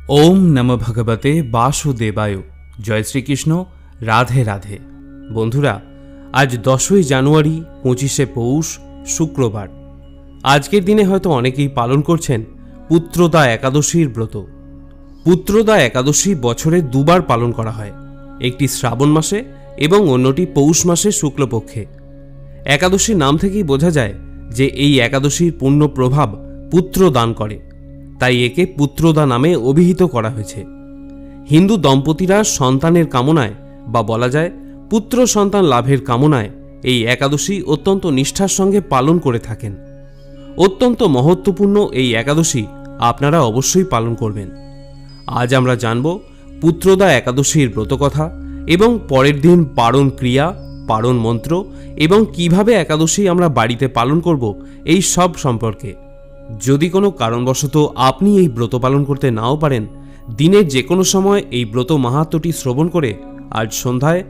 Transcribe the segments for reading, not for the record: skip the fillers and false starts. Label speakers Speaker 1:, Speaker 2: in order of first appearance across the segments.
Speaker 1: ओम नमः भगवते वासुदेवाय। जय श्रीकृष्ण। राधे राधे। बंधुरा आज 10ই জানুয়ারি 25শে পৌষ শুক্রবার। আজকের দিনে হয়তো অনেকেই পালন করছেন পুত্রদা একাদশীর ব্রত। পুত্রদা একাদশী বছরে দুবার পালন করা হয়, একটি শ্রাবণ মাসে এবং অন্যটি পৌষ মাসে শুক্লপক্ষে। একাদশীর নাম থেকেই বোঝা যায় যে এই একাদশীর পূর্ণ প্রভাব পুত্র দান করে, তাই একে পুত্রদা নামে অভিহিত করা হয়েছে। হিন্দু দম্পতিরা সন্তানের কামনায় বা বলা যায় পুত্র সন্তান লাভের কামনায় এই একাদশী অত্যন্ত নিষ্ঠার সঙ্গে পালন করে থাকেন। অত্যন্ত মহত্বপূর্ণ এই একাদশী আপনারা অবশ্যই পালন করবেন। আজ আমরা জানব পুত্রদা একাদশীর ব্রতকথা এবং পরের দিন পারণ ক্রিয়া, পারণ মন্ত্র এবং কিভাবে একাদশী আমরা বাড়িতে পালন করব এই সব সম্পর্কে। যদি কোনো কারণবশত আপনি এই ব্রত পালন করতে নাও পারেন, দিনের যে কোনো সময় এই ব্রত মাহাত্ম্যটি শ্রবণ করে আজ সন্ধ্যায়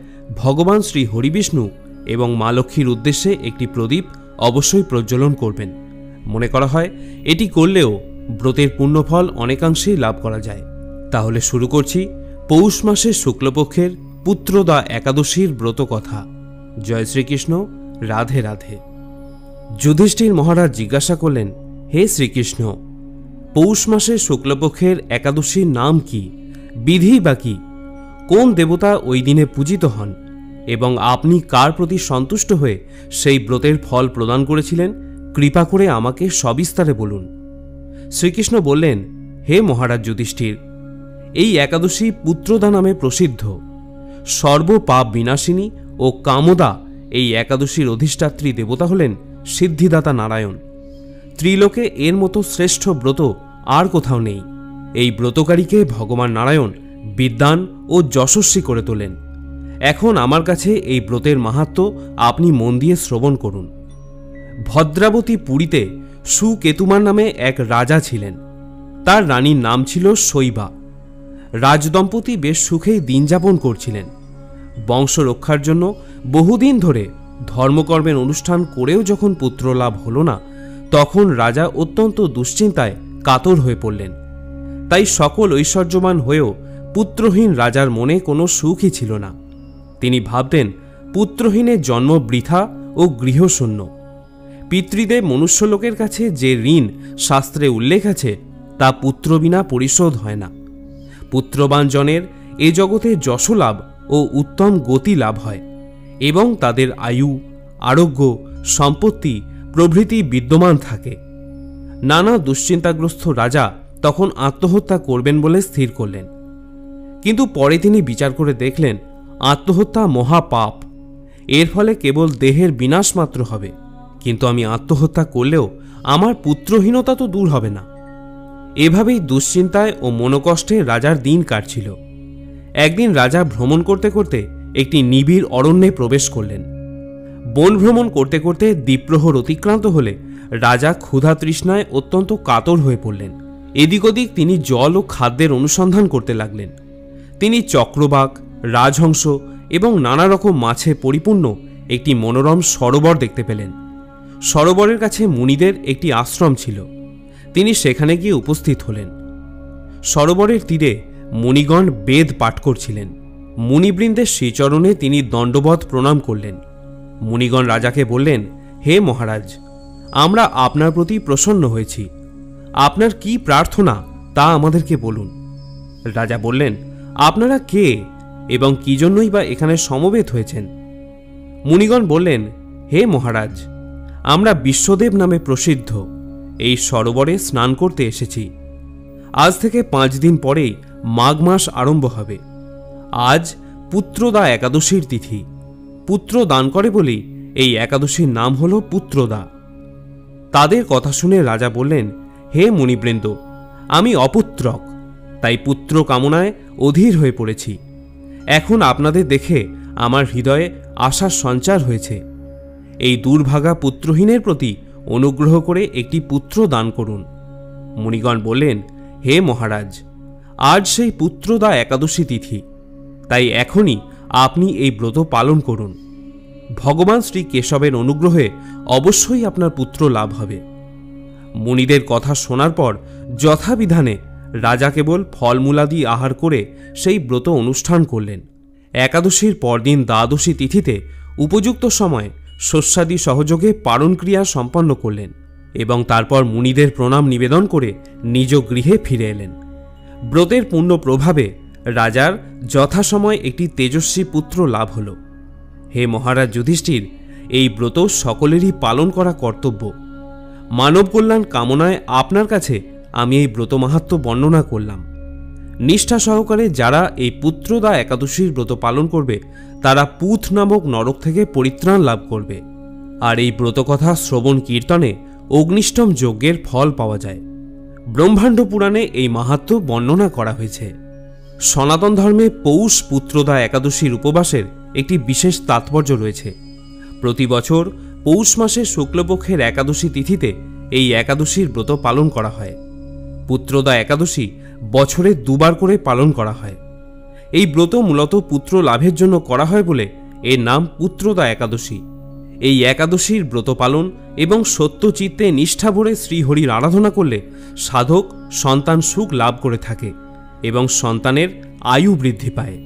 Speaker 1: ভগবান শ্রী হরিবিষ্ণু এবং মা লক্ষ্মীর উদ্দেশ্যে একটি প্রদীপ অবশ্যই প্রজ্বলন করবেন। মনে করা হয় এটি করলেও ব্রতের পুণ্যফল অনেকাংশেই লাভ করা যায়। তাহলে শুরু করছি পৌষ মাসের শুক্লপক্ষের পুত্রদা একাদশীর ব্রত কথা। জয় শ্রীকৃষ্ণ। রাধে রাধে। যুধিষ্ঠির মহারাজ জিজ্ঞাসা করলেন, হে শ্রীকৃষ্ণ, পৌষ মাসের শুক্লপক্ষের একাদশীর নাম কি, বিধি বা কি, কোন দেবতা ওই দিনে পূজিত হন এবং আপনি কার প্রতি সন্তুষ্ট হয়ে সেই ব্রতের ফল প্রদান করেছিলেন, কৃপা করে আমাকে সবিস্তারে বলুন। শ্রীকৃষ্ণ বললেন, হে মহারাজ যুধিষ্ঠির, এই একাদশী পুত্রদা নামে প্রসিদ্ধ। সর্বপাপ বিনাশিনী ও কামদা এই একাদশীর অধিষ্ঠাত্রী দেবতা হলেন সিদ্ধিদাতা নারায়ণ। ত্রিলোকে এর মতো শ্রেষ্ঠ ব্রত আর কোথাও নেই। এই ব্রতকারীকে ভগবান নারায়ণ বিদ্বান ও যশস্বী করে তোলেন। এখন আমার কাছে এই ব্রতের মাহাত্ম্য আপনি মন দিয়ে শ্রবণ করুন। ভদ্রাবতী পুরীতে সুকেতুমার নামে এক রাজা ছিলেন। তার রানীর নাম ছিল শৈবা। রাজদম্পতি বেশ সুখেই দিন যাপন করছিলেন। বংশ রক্ষার জন্য বহুদিন ধরে ধর্মকর্মের অনুষ্ঠান করেও যখন পুত্র লাভ হল না, তখন রাজা অত্যন্ত দুশ্চিন্তায় কাতর হয়ে পড়লেন। তাই সকল ঐশ্বর্যবান হয়েও পুত্রহীন রাজার মনে কোনো সুখই ছিল না। তিনি ভাবতেন পুত্রহীনের জন্ম বৃথা ও গৃহশূন্য। পিতৃদেব মনুষ্যলোকের কাছে যে ঋণ শাস্ত্রে উল্লেখ আছে তা পুত্র বিনা পরিশোধ হয় না। পুত্রবান জনের এ জগতে যশলাভ ও উত্তম গতি লাভ হয় এবং তাদের আয়ু, আরোগ্য, সম্পত্তি প্রভৃতি বিদ্যমান থাকে। নানা দুশ্চিন্তাগ্রস্ত রাজা তখন আত্মহত্যা করবেন বলে স্থির করলেন। কিন্তু পরে তিনি বিচার করে দেখলেন আত্মহত্যা মহাপাপ। এর ফলে কেবল দেহের বিনাশ মাত্র হবে, কিন্তু আমি আত্মহত্যা করলেও আমার পুত্রহীনতা তো দূর হবে না। এভাবেই দুশ্চিন্তায় ও মনোকষ্টে রাজার দিন কাটছিল। একদিন রাজা ভ্রমণ করতে করতে একটি নিবিড় অরণ্যে প্রবেশ করলেন। বন ভ্রমণ করতে করতে দ্বীপ্রহর অতিক্রান্ত হলে রাজা ক্ষুধা তৃষ্ণায় অত্যন্ত কাতর হয়ে পড়লেন। এদিক ওদিক তিনি জল ও খাদ্যের অনুসন্ধান করতে লাগলেন। তিনি চক্রবাক, রাজহংস এবং নানা রকম মাছে পরিপূর্ণ একটি মনোরম সরোবর দেখতে পেলেন। সরোবরের কাছে মুনিদের একটি আশ্রম ছিল। তিনি সেখানে গিয়ে উপস্থিত হলেন। সরোবরের তীরে মুনিগণ বেদ পাঠ করছিলেন। মুনিবৃন্দের শ্রীচরণে তিনি দণ্ডবৎ প্রণাম করলেন। মুনিগণ রাজাকে বললেন, হে মহারাজ, আমরা আপনার প্রতি প্রসন্ন হয়েছি। আপনার কি প্রার্থনা তা আমাদেরকে বলুন। রাজা বললেন, আপনারা কে এবং কি জন্যই বা এখানে সমবেত হয়েছেন? মুনিগণ বললেন, হে মহারাজ, আমরা বিশ্বদেব নামে প্রসিদ্ধ এই সরোবরে স্নান করতে এসেছি। আজ থেকে 5 দিন পরেই মাঘ মাস আরম্ভ হবে। আজ পুত্রদা একাদশীর তিথি। পুত্র দান করে বলেই এই একাদশীর নাম হল পুত্রদা। তাদের কথা শুনে রাজা বললেন, হে মুনিবৃন্দ, আমি অপুত্রক, তাই পুত্র কামনায় অধীর হয়ে পড়েছি। এখন আপনাদের দেখে আমার হৃদয়ে আশার সঞ্চার হয়েছে। এই দুর্ভাগা পুত্রহীনের প্রতি অনুগ্রহ করে একটি পুত্র দান করুন। মুনিগণ বললেন, হে মহারাজ, আজ সেই পুত্রদা একাদশী তিথি, তাই এখনই আপনি এই ব্রত পালন করুন। ভগবান শ্রী কেশবের অনুগ্রহে অবশ্যই আপনার পুত্র লাভ হবে। মুনিদের কথা শোনার পর যথাবিধানে রাজা কেবল ফলমূলাদি আহার করে সেই ব্রত অনুষ্ঠান করলেন। একাদশীর পরদিন দ্বাদশী তিথিতে উপযুক্ত সময়ে শস্যাদি সহযোগে পারণ ক্রিয়া সম্পন্ন করলেন এবং তারপর মুনিদের প্রণাম নিবেদন করে নিজ গৃহে ফিরে এলেন। ব্রতের পূর্ণ প্রভাবে রাজার যথাসময়ে একটি তেজস্বী পুত্র লাভ হল। হে মহারাজ যুধিষ্ঠির, এই ব্রত সকলেরই পালন করা কর্তব্য। মানব কল্যাণ কামনায় আপনার কাছে আমি এই ব্রত মাহাত্ম্য বর্ণনা করলাম। নিষ্ঠা সহকারে যারা এই পুত্রদা একাদশীর ব্রত পালন করবে তারা পুথ নামক নরক থেকে পরিত্রাণ লাভ করবে। আর এই ব্রতকথা শ্রবণ কীর্তনে অগ্নিষ্টম যজ্ঞের ফল পাওয়া যায়। ব্রহ্মাণ্ড পুরাণে এই মাহাত্ম্য বর্ণনা করা হয়েছে। সনাতন ধর্মে পৌষ পুত্রদা একাদশীর উপবাসের একটি বিশেষ তাৎপর্য রয়েছে। প্রতি বছর পৌষ মাসের শুক্লপক্ষের একাদশী তিথিতে এই একাদশীর ব্রত পালন করা হয়। পুত্রদা একাদশী বছরে দুবার করে পালন করা হয়। এই ব্রত মূলত পুত্র লাভের জন্য করা হয় বলে এর নাম পুত্রদা একাদশী। এই একাদশীর ব্রত পালন এবং সত্যচিত্তে নিষ্ঠা ভরে শ্রীহরির আরাধনা করলে সাধক সন্তান সুখ লাভ করে থাকে এবং সন্তানের আয়ু বৃদ্ধি পায়।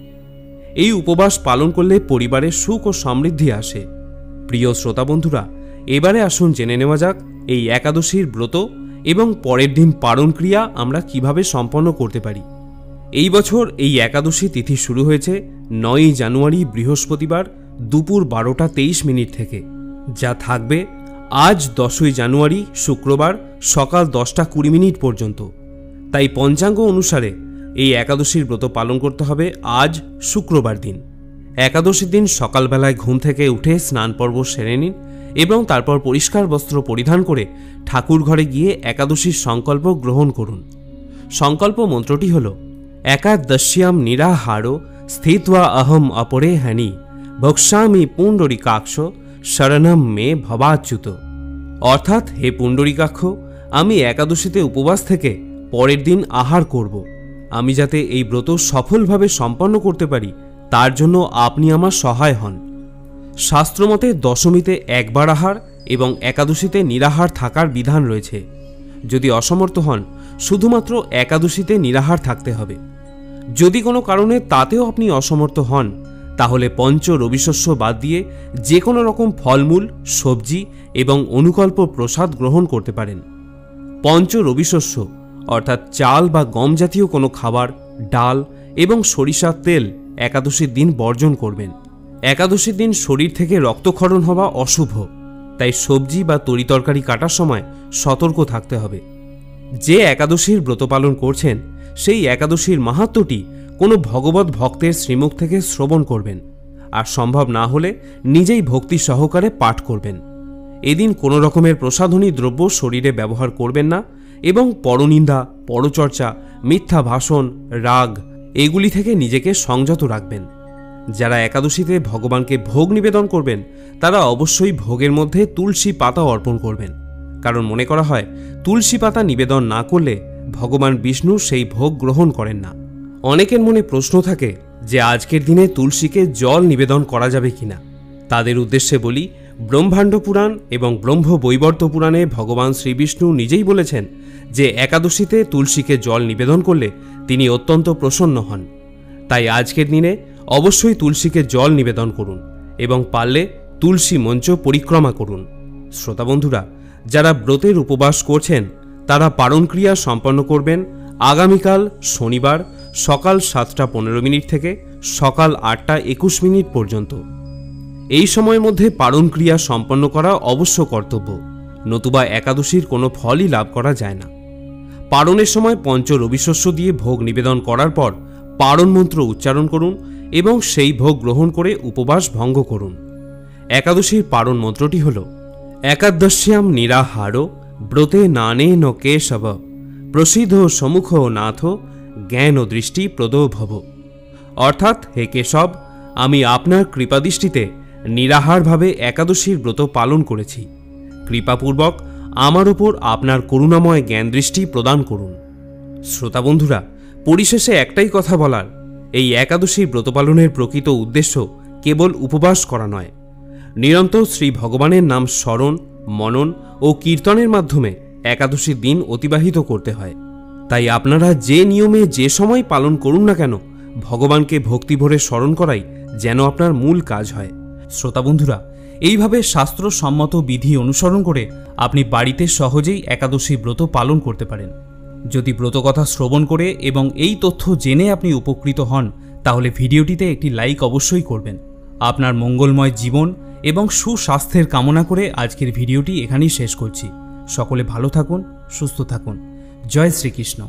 Speaker 1: এই উপবাস পালন করলে পরিবারে সুখ ও সমৃদ্ধি আসে। প্রিয় শ্রোতা বন্ধুরা, এবারে আসুন জেনে নেওয়া যাক এই একাদশীর ব্রত এবং পরের দিন পারণ ক্রিয়া আমরা কিভাবে সম্পন্ন করতে পারি। এই বছর এই একাদশী তিথি শুরু হয়েছে 9 জানুয়ারি বৃহস্পতিবার দুপুর 12টা 23 মিনিট থেকে, যা থাকবে আজ 10 জানুয়ারি শুক্রবার সকাল 10টা 20 মিনিট পর্যন্ত। তাই পঞ্চাঙ্গ অনুসারে এই একাদশীর ব্রত পালন করতে হবে আজ শুক্রবার দিন। একাদশীর দিন সকালবেলায় ঘুম থেকে উঠে স্নান পর্ব সেরে নিন এবং তারপর পরিষ্কার বস্ত্র পরিধান করে ঠাকুর ঘরে গিয়ে একাদশীর সংকল্প গ্রহণ করুন। সংকল্প মন্ত্রটি হল একাদশ্যাম নিরাহারো স্থিত্বা অহম অপরে হানি ভক্ষ্যামি পুণ্ডরিকাক্ষ শরণম মে ভবাচ্যুত। অর্থাৎ, হে পুণ্ডরিকাক্ষ, আমি একাদশীতে উপবাস থেকে পরের দিন আহার করব। আমি যাতে এই ব্রত সফলভাবে সম্পন্ন করতে পারি তার জন্য আপনি আমার সহায় হন। শাস্ত্রমতে দশমীতে একবার আহার এবং একাদশীতে নিরাহার থাকার বিধান রয়েছে। যদি অসমর্থ হন, শুধুমাত্র একাদশীতে নিরাহার থাকতে হবে। যদি কোনো কারণে তাতেও আপনি অসমর্থ হন, তাহলে পঞ্চ রবিশস্য বাদ দিয়ে যে কোনো রকম ফলমূল, সবজি এবং অনুকল্প প্রসাদ গ্রহণ করতে পারেন। পঞ্চ রবিশস্য অর্থাৎ চাল বা গম জাতীয় কোনো খাবার, ডাল এবং সরিষার তেল একাদশীর দিন বর্জন করবেন। একাদশীর দিন শরীর থেকে রক্তক্ষরণ হওয়া অশুভ, তাই সবজি বা তরিতরকারি কাটার সময় সতর্ক থাকতে হবে। যে একাদশীর ব্রত পালন করছেন সেই একাদশীর মাহাত্ম্যটি কোনো ভগবত ভক্তের শ্রীমুখ থেকে শ্রবণ করবেন, আর সম্ভব না হলে নিজেই ভক্তি সহকারে পাঠ করবেন। এদিন কোনো রকমের প্রসাধনী দ্রব্য শরীরে ব্যবহার করবেন না এবং পরনিন্দা, পরচর্চা, মিথ্যা ভাষণ, রাগ এগুলি থেকে নিজেকে সংযত রাখবেন। যারা একাদশীতে ভগবানকে ভোগ নিবেদন করবেন তারা অবশ্যই ভোগের মধ্যে তুলসী পাতা অর্পণ করবেন, কারণ মনে করা হয় তুলসী পাতা নিবেদন না করলে ভগবান বিষ্ণু সেই ভোগ গ্রহণ করেন না। অনেকের মনে প্রশ্ন থাকে যে আজকের দিনে তুলসীকে জল নিবেদন করা যাবে কিনা। তাদের উদ্দেশ্যে বলি, ব্রহ্মাণ্ড পুরাণ এবং ব্রহ্ম বৈবর্ত পুরাণে ভগবান শ্রীবিষ্ণু নিজেই বলেছেন যে একাদশীতে তুলসীকে জল নিবেদন করলে তিনি অত্যন্ত প্রসন্ন হন। তাই আজকের দিনে অবশ্যই তুলসীকে জল নিবেদন করুন এবং পারলে তুলসী মঞ্চ পরিক্রমা করুন। শ্রোতা বন্ধুরা, যারা ব্রতের উপবাস করছেন তারা পারণ ক্রিয়া সম্পন্ন করবেন আগামীকাল শনিবার সকাল 7টা 15 মিনিট থেকে সকাল 8টা 21 মিনিট পর্যন্ত। এই সময়ের মধ্যে পারণ ক্রিয়া সম্পন্ন করা অবশ্য কর্তব্য, নতুবা একাদশীর কোনো ফলই লাভ করা যায় না। পারণের সময় পঞ্চ রবিশস্য দিয়ে ভোগ নিবেদন করার পর পারণ মন্ত্র উচ্চারণ করুন এবং সেই ভোগ গ্রহণ করে উপবাস ভঙ্গ করুন। একাদশীর পারণ মন্ত্রটি হল একাদশ্যাম নিরাহারো ব্রতে নানে ন কেশব প্রসিদ্ধ সমুখ নাথ জ্ঞান ও দৃষ্টি প্রদো ভব। অর্থাৎ, হে কেশব, আমি আপনার কৃপাদৃষ্টিতে নিরাহারভাবে একাদশীর ব্রত পালন করেছি। কৃপাপূর্বক আমার ওপর আপনার করুণাময় জ্ঞান দৃষ্টি প্রদান করুন। শ্রোতা বন্ধুরা, পরিশেষে একটাই কথা বলার, এই একাদশীর ব্রত পালনের প্রকৃত উদ্দেশ্য কেবল উপবাস করা নয়, নিরন্তর শ্রী ভগবানের নাম স্মরণ, মনন ও কীর্তনের মাধ্যমে একাদশীর দিন অতিবাহিত করতে হয়। তাই আপনারা যে নিয়মে যে সময় পালন করুন না কেন, ভগবানকে ভক্তিভরে স্মরণ করাই যেন আপনার মূল কাজ হয়। শ্রোতা বন্ধুরা, এইভাবে শাস্ত্রসম্মত বিধি অনুসরণ করে আপনি বাড়িতে সহজেই একাদশী ব্রত পালন করতে পারেন। যদি ব্রতকথা শ্রবণ করে এবং এই তথ্য জেনে আপনি উপকৃত হন, তাহলে ভিডিওটিতে একটি লাইক অবশ্যই করবেন। আপনার মঙ্গলময় জীবন এবং সুস্বাস্থ্যের কামনা করে আজকের ভিডিওটি এখানেই শেষ করছি। সকলে ভালো থাকুন, সুস্থ থাকুন। জয় শ্রীকৃষ্ণ।